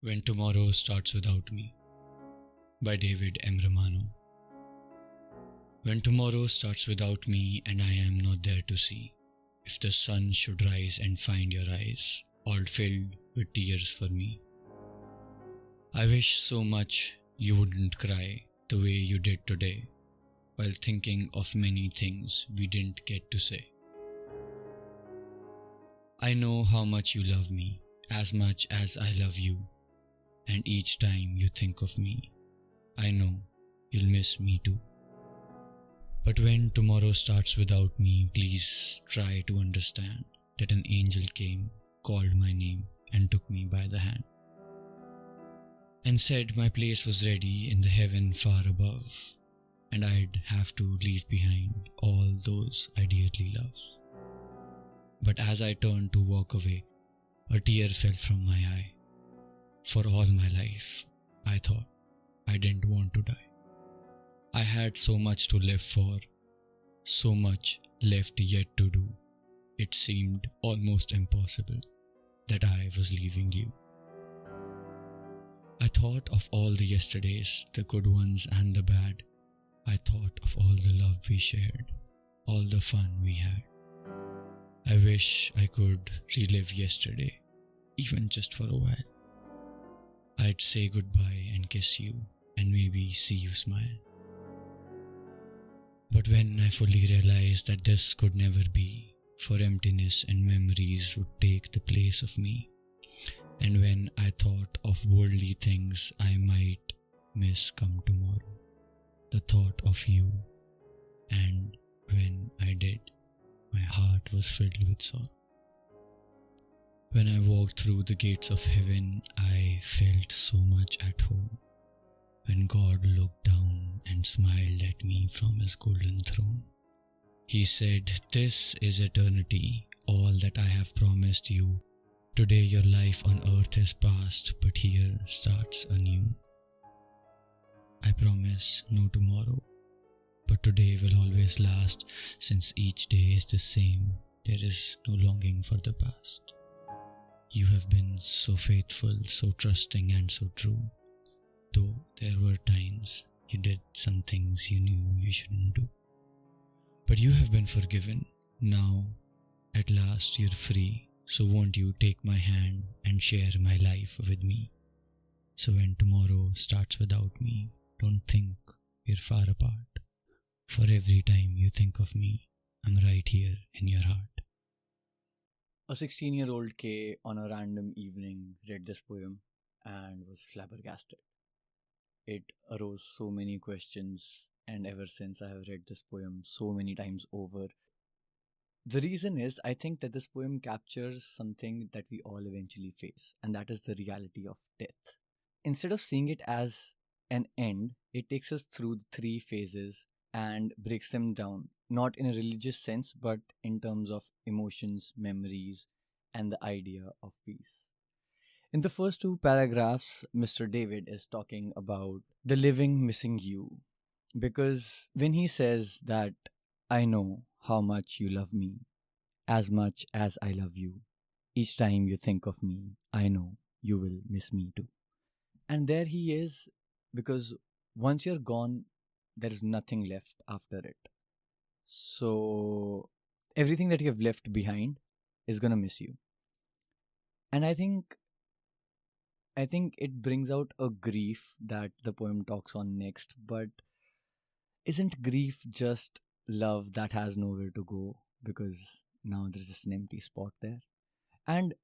When Tomorrow Starts Without Me by David M. Romano. When tomorrow starts without me and I am not there to see, if the sun should rise and find your eyes all filled with tears for me, I wish so much you wouldn't cry the way you did today while thinking of many things we didn't get to say. I know how much you love me as much as I love you, and each time you think of me, I know you'll miss me too. But when tomorrow starts without me, please try to understand that an angel came, called my name, and took me by the hand, and said my place was ready in the heaven far above, and I'd have to leave behind all those I dearly love. But as I turned to walk away, a tear fell from my eye. For all my life, I thought I didn't want to die. I had so much to live for, so much left yet to do. It seemed almost impossible that I was leaving you. I thought of all the yesterdays, the good ones and the bad. I thought of all the love we shared, all the fun we had. I wish I could relive yesterday, even just for a while. I'd say goodbye and kiss you and maybe see you smile. But when I fully realized that this could never be, for emptiness and memories would take the place of me, and when I thought of worldly things I might miss come tomorrow, the thought of you, and when I did, my heart was filled with sorrow. When I walked through the gates of heaven, I felt so much at home. When God looked down and smiled at me from his golden throne, he said, "This is eternity, all that I have promised you. Today your life on earth is past, but here starts anew. I promise no tomorrow, but today will always last, since each day is the same. There is no longing for the past. You have been so faithful, so trusting and so true, though there were times you did some things you knew you shouldn't do. But you have been forgiven. Now, at last you're free, so won't you take my hand and share my life with me? So when tomorrow starts without me, don't think we're far apart. For every time you think of me, I'm right here in your heart." A 16-year-old K on a random evening read this poem and was flabbergasted. It arose so many questions, and ever since I have read this poem so many times over. The reason is, I think that this poem captures something that we all eventually face, and that is the reality of death. Instead of seeing it as an end, it takes us through the three phases and breaks them down, not in a religious sense, but in terms of emotions, memories, and the idea of peace. In the first two paragraphs, Mr. David is talking about the living missing you. Because when he says that, "I know how much you love me, as much as I love you. Each time you think of me, I know you will miss me too." And there he is, because once you're gone, there is nothing left after it. So everything that you have left behind is gonna miss you. And I think it brings out a grief that the poem talks on next. But isn't grief just love that has nowhere to go, because now there's just an empty spot there? And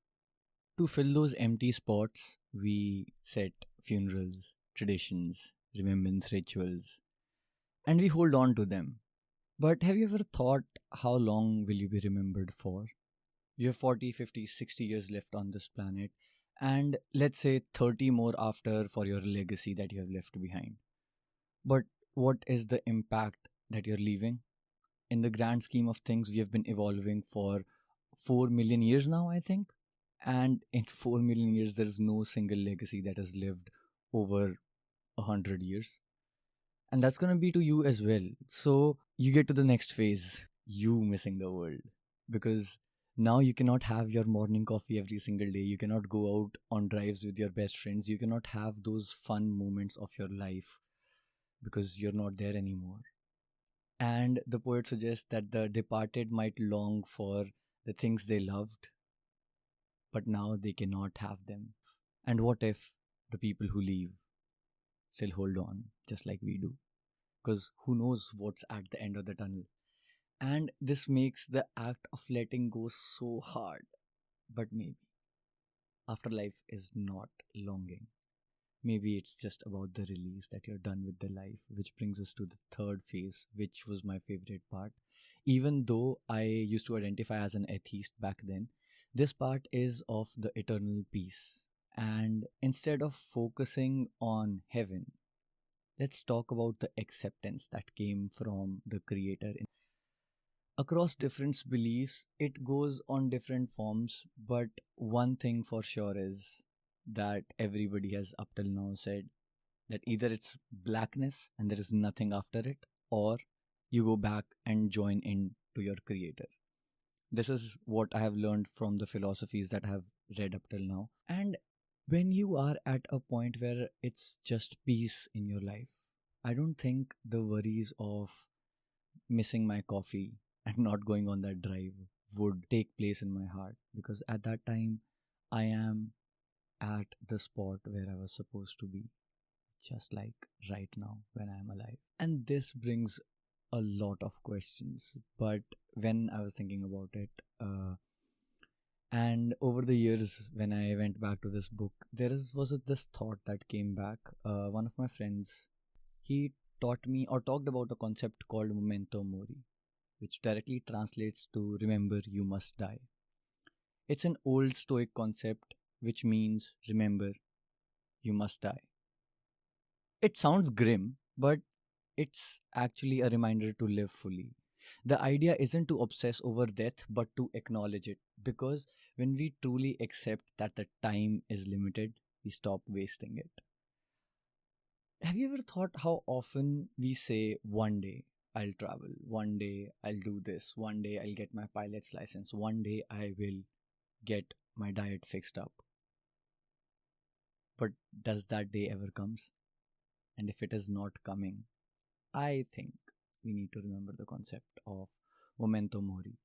to fill those empty spots, we set funerals, traditions, remembrance rituals, and we hold on to them. But have you ever thought, how long will you be remembered for? You have 40, 50, 60 years left on this planet, and let's say 30 more after for your legacy that you have left behind. But what is the impact that you're leaving? In the grand scheme of things, we have been evolving for 4 million years now, I think. And in 4 million years, there is no single legacy that has lived over 100 years. And that's going to be to you as well. So you get to the next phase, you missing the world. Because Now you cannot have your morning coffee every single day. You cannot go out on drives with your best friends. You cannot have those fun moments of your life because you're not there anymore. And the poet suggests that the departed might long for the things they loved, but now they cannot have them. And what if the people who leave still hold on, just like we do? Because who knows what's at the end of the tunnel? And this makes the act of letting go so hard. But maybe afterlife is not longing. Maybe it's just about the release that you're done with the life, which brings us to the third phase, which was my favorite part. Even though I used to identify as an atheist back then, this part is of the eternal peace. And instead of focusing on heaven, let's talk about the acceptance that came from the Creator. Across different beliefs, it goes on different forms, but one thing for sure is that everybody has up till now said that either it's blackness and there is nothing after it, or you go back and join in to your Creator. This is what I have learned from the philosophies that I have read up till now. And when you are at a point where it's just peace in your life, I don't think the worries of missing my coffee and not going on that drive would take place in my heart, because at that time I am at the spot where I was supposed to be, just like right now when I am alive. And this brings a lot of questions, but when I was thinking about it, and over the years when I went back to this book, was this thought that came back. One of my friends, he taught me or talked about a concept called memento mori, which directly translates to remember you must die. It's an old Stoic concept which means remember you must die. It sounds grim, but it's actually a reminder to live fully. The idea isn't to obsess over death, but to acknowledge it. Because when we truly accept that the time is limited, we stop wasting it. Have you ever thought how often we say, one day I'll travel, one day I'll do this, one day I'll get my pilot's license, one day I will get my diet fixed up? But does that day ever comes? And if it is not coming, I think we need to remember the concept of memento mori.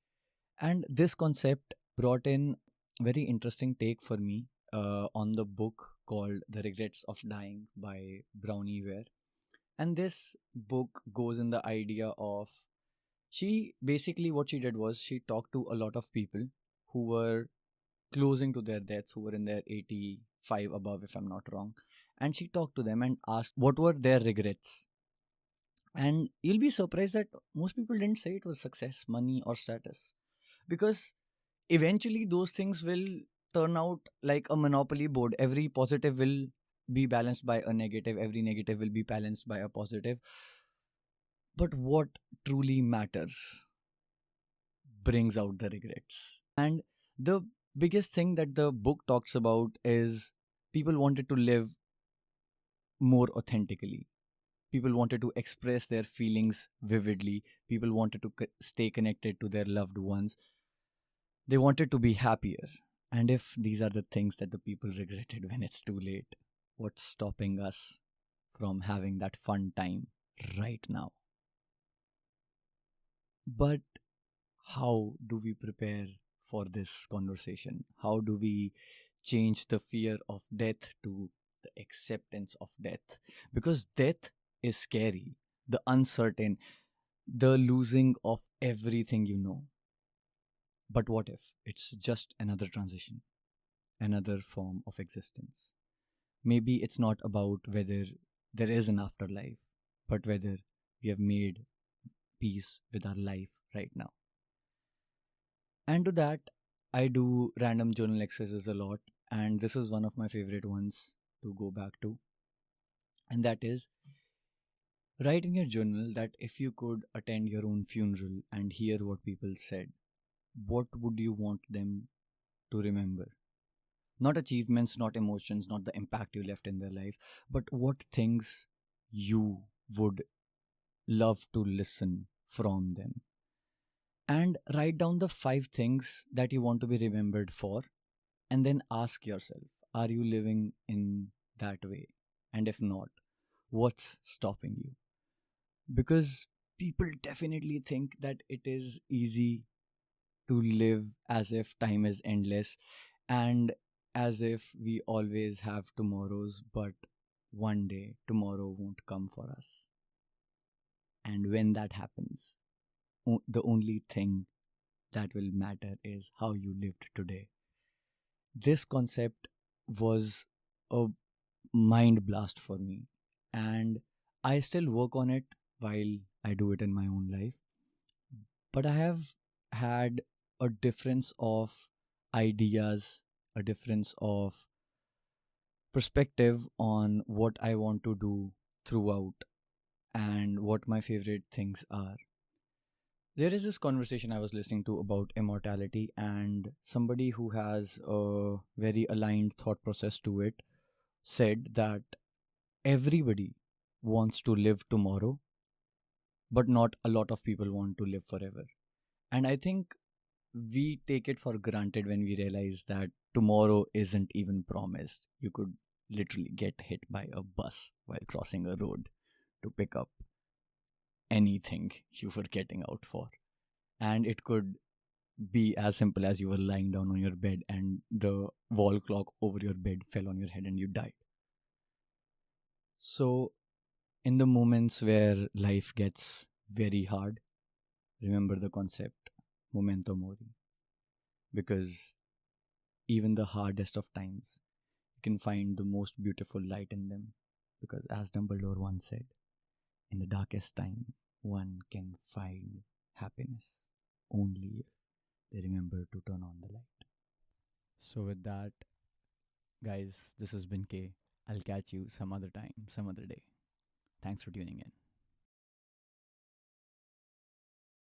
And this concept brought in very interesting take for me on the book called The Regrets of Dying by Brownie Ware. And this book goes in the idea of, she basically, what she did was she talked to a lot of people who were closing to their deaths, who were in their 85 above, if I'm not wrong. And she talked to them and asked what were their regrets. And you'll be surprised that most people didn't say it was success, money, or status. Because eventually those things will turn out like a monopoly board. Every positive will be balanced by a negative, every negative will be balanced by a positive. But what truly matters brings out the regrets. And the biggest thing that the book talks about is people wanted to live more authentically. People wanted to express their feelings vividly. People wanted to stay connected to their loved ones. They wanted to be happier. And if these are the things that the people regretted when it's too late, what's stopping us from having that fun time right now? But how do we prepare for this conversation? How do we change the fear of death to the acceptance of death? Because death is scary, the uncertain, the losing of everything you know. But what if it's just another transition, another form of existence? Maybe it's not about whether there is an afterlife, but whether we have made peace with our life right now. And to that, I do random journal exercises a lot, and this is one of my favorite ones to go back to. And that is, write in your journal that if you could attend your own funeral and hear what people said, what would you want them to remember? Not achievements, not emotions, not the impact you left in their life, but what things you would love to listen from them. and write down the 5 things that you want to be remembered for, and then ask yourself, are you living in that way? And if not, what's stopping you? Because people definitely think that it is easy to live as if time is endless and as if we always have tomorrows, but one day tomorrow won't come for us. And when that happens, the only thing that will matter is how you lived today. This concept was a mind blast for me, and I still work on it while I do it in my own life. But I have had a difference of ideas, a difference of perspective on what I want to do throughout and what my favorite things are. There is this conversation I was listening to about immortality, and somebody who has a very aligned thought process to it said that everybody wants to live tomorrow, but not a lot of people want to live forever. And I think we take it for granted when we realize that tomorrow isn't even promised. You could literally get hit by a bus while crossing a road to pick up anything you were getting out for. And it could be as simple as you were lying down on your bed and the wall clock over your bed fell on your head and you died. So, in the moments where life gets very hard, remember the concept memento mori, because even the hardest of times, you can find the most beautiful light in them. Because, as Dumbledore once said, in the darkest time, one can find happiness only if they remember to turn on the light. So, with that, guys, this has been K. I'll catch you some other time, some other day. Thanks for tuning in.